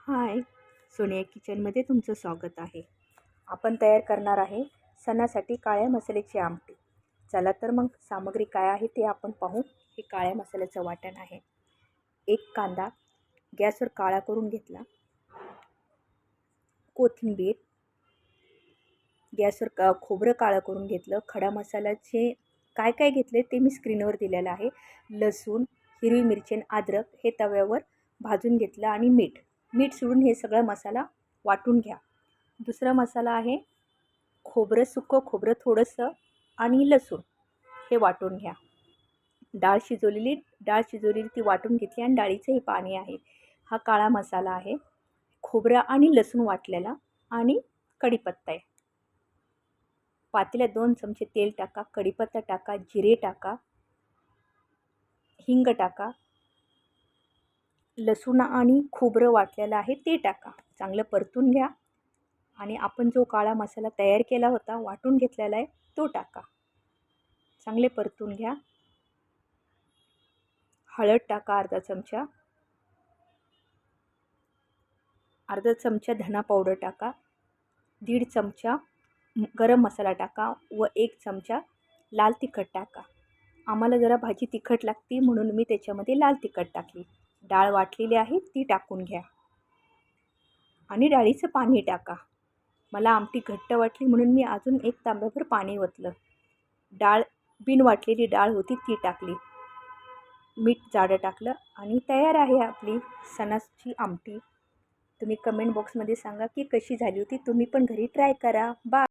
हाय, सोनिया किचनमध्ये तुमचं स्वागत आहे. आपण तयार करणार आहे सणासाठी काळ्या मसाल्याची आमटी. चला तर मग सामग्री काय आहे ते आपण पाहू. हे काळ्या मसाल्याचं वाटण आहे. एक कांदा गॅसवर काळा करून घेतला. कोथिंबीर गॅसवर खोबरं काळं करून घेतलं. खडा मसाल्याचे काय काय घेतले ते मी स्क्रीनवर दिलेलं आहे. लसूण, हिरवी मिरची आणि अद्रक हे तव्यावर भाजून घेतलं आणि मीठ सोडून हे सगळा मसाला वाटून घ्या. दुसरा मसाला आहे खोबरं, सुकं खोबरं थोडंसं आणि लसूण हे वाटून घ्या. डाळ शिजवलेली ती वाटून घेतली आणि डाळीचं हे पाणी आहे. हा काळा मसाला आहे. खोबरं आणि लसूण वाटलेला आणि कढीपत्ता आहे. पातेल्यात 2 चमचे तेल टाका, कढीपत्ता टाका, जिरे टाका, हिंग टाका, लसूण आणि खोबरं वाटलेलं आहे ते टाका. चांगलं परतून घ्या आणि आपण जो काळा मसाला तयार केला होता, वाटून घेतलेला आहे तो टाका. चांगले परतून घ्या. हळद टाका अर्धा चमचा धना पावडर टाका, 1.5 चमचा गरम मसाला टाका व 1 चमचा लाल तिखट टाका. आम्हाला जरा भाजी तिखट लागते म्हणून मी त्याच्यामध्ये लाल तिखट टाकली. डाळ वाटलेली आहे ती टाकून घ्या आणि डाळीचं पाणी टाका. मला आमटी घट्ट वाटली म्हणून मी अजून 1 तांब्याभर पाणी ओतलं. बिन वाटलेली डाळ होती ती टाकली. मीठ जाडं टाकलं आणि तयार आहे आपली सणाची आमटी. तुम्ही कमेंट बॉक्समध्ये सांगा की कशी झाली होती. तुम्ही पण घरी ट्राय करा. बाय.